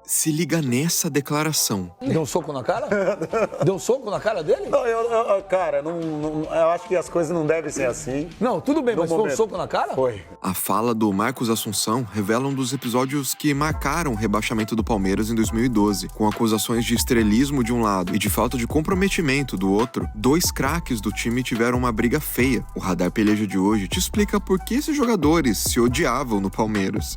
Se liga nessa declaração. Deu um soco na cara? Deu um soco na cara dele? Não, cara, eu acho que as coisas não devem ser assim. Não, tudo bem, mas foi um soco na cara? Foi. A fala do Marcos Assunção revela um dos episódios que marcaram o rebaixamento do Palmeiras em 2012, com acusações de estrelismo de um lado e de falta de comprometimento do outro. Dois craques do time tiveram uma briga feia. O Radar Peleja de hoje te explica por que esses jogadores se odiavam no Palmeiras.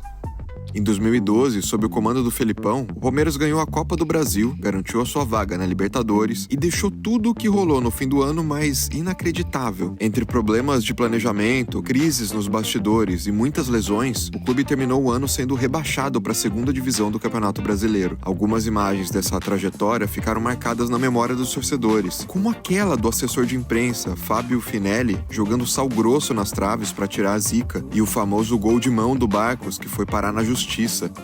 Em 2012, sob o comando do Felipão, o Palmeiras ganhou a Copa do Brasil, garantiu a sua vaga na Libertadores e deixou tudo o que rolou no fim do ano mais inacreditável. Entre problemas de planejamento, crises nos bastidores e muitas lesões, o clube terminou o ano sendo rebaixado para a segunda divisão do Campeonato Brasileiro. Algumas imagens dessa trajetória ficaram marcadas na memória dos torcedores, como aquela do assessor de imprensa, Fábio Finelli, jogando sal grosso nas traves para tirar a zica, e o famoso gol de mão do Barcos, que foi parar na justiça.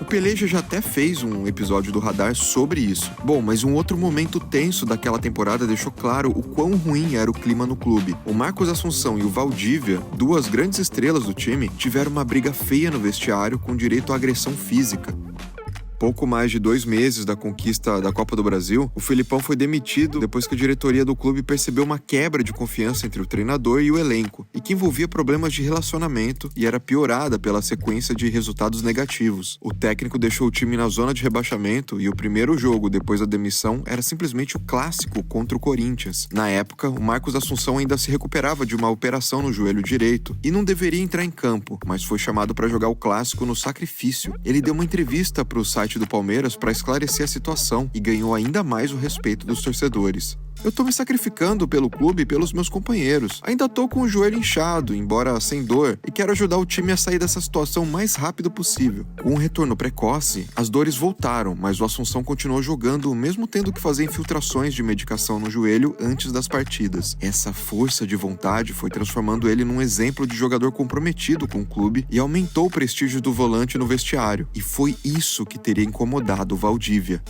O Peleja já até fez um episódio do Radar sobre isso. Bom, mas um outro momento tenso daquela temporada deixou claro o quão ruim era o clima no clube. O Marcos Assunção e o Valdívia, duas grandes estrelas do time, tiveram uma briga feia no vestiário com direito à agressão física. Pouco mais de 2 meses da conquista da Copa do Brasil, o Felipão foi demitido depois que a diretoria do clube percebeu uma quebra de confiança entre o treinador e o elenco, e que envolvia problemas de relacionamento e era piorada pela sequência de resultados negativos. O técnico deixou o time na zona de rebaixamento e o primeiro jogo depois da demissão era simplesmente o clássico contra o Corinthians. Na época, o Marcos Assunção ainda se recuperava de uma operação no joelho direito e não deveria entrar em campo, mas foi chamado para jogar o clássico no sacrifício. Ele deu uma entrevista para o site do Palmeiras para esclarecer a situação e ganhou ainda mais o respeito dos torcedores. Eu tô me sacrificando pelo clube e pelos meus companheiros. Ainda tô com o joelho inchado, embora sem dor, e quero ajudar o time a sair dessa situação o mais rápido possível. Com um retorno precoce, as dores voltaram, mas o Assunção continuou jogando, mesmo tendo que fazer infiltrações de medicação no joelho antes das partidas. Essa força de vontade foi transformando ele num exemplo de jogador comprometido com o clube e aumentou o prestígio do volante no vestiário. E foi isso que teria incomodado o Valdívia.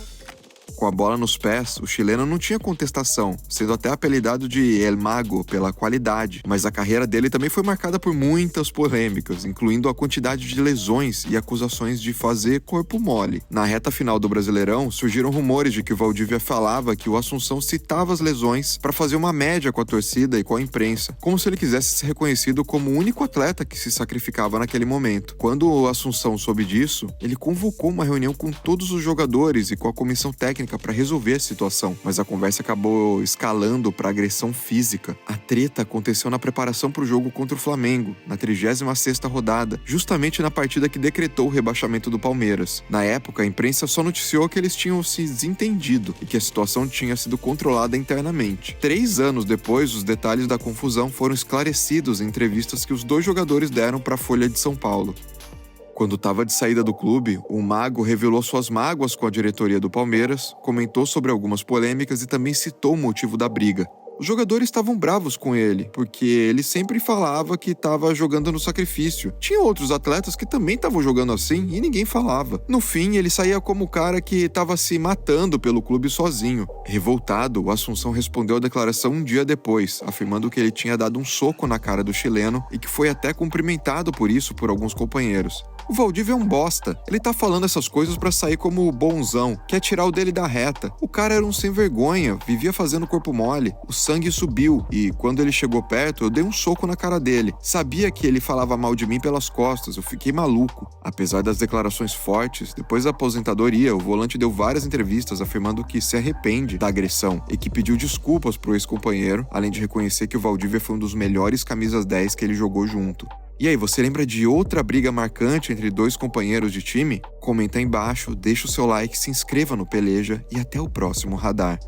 Com a bola nos pés, o chileno não tinha contestação, sendo até apelidado de El Mago pela qualidade, mas a carreira dele também foi marcada por muitas polêmicas, incluindo a quantidade de lesões e acusações de fazer corpo mole. Na reta final do Brasileirão, surgiram rumores de que o Valdívia falava que o Assunção citava as lesões para fazer uma média com a torcida e com a imprensa, como se ele quisesse ser reconhecido como o único atleta que se sacrificava naquele momento. Quando o Assunção soube disso, ele convocou uma reunião com todos os jogadores e com a comissão técnica para resolver a situação, mas a conversa acabou escalando para agressão física. A treta aconteceu na preparação para o jogo contra o Flamengo, na 36ª rodada, justamente na partida que decretou o rebaixamento do Palmeiras. Na época, a imprensa só noticiou que eles tinham se desentendido e que a situação tinha sido controlada internamente. 3 anos depois, os detalhes da confusão foram esclarecidos em entrevistas que os 2 jogadores deram para a Folha de São Paulo. Quando estava de saída do clube, o Mago revelou suas mágoas com a diretoria do Palmeiras, comentou sobre algumas polêmicas e também citou o motivo da briga. Os jogadores estavam bravos com ele, porque ele sempre falava que estava jogando no sacrifício. Tinha outros atletas que também estavam jogando assim e ninguém falava. No fim, ele saía como o cara que estava se matando pelo clube sozinho. Revoltado, o Assunção respondeu a declaração um dia depois, afirmando que ele tinha dado um soco na cara do chileno e que foi até cumprimentado por isso por alguns companheiros. O Valdívia é um bosta. Ele tá falando essas coisas pra sair como bonzão, quer tirar o dele da reta. O cara era um sem vergonha, vivia fazendo corpo mole. O sangue subiu e, quando ele chegou perto, eu dei um soco na cara dele. Sabia que ele falava mal de mim pelas costas, eu fiquei maluco. Apesar das declarações fortes, depois da aposentadoria, o volante deu várias entrevistas afirmando que se arrepende da agressão e que pediu desculpas pro ex-companheiro, além de reconhecer que o Valdívia foi um dos melhores camisas 10 que ele jogou junto. E aí, você lembra de outra briga marcante entre 2 companheiros de time? Comenta aí embaixo, deixa o seu like, se inscreva no Peleja e até o próximo Radar.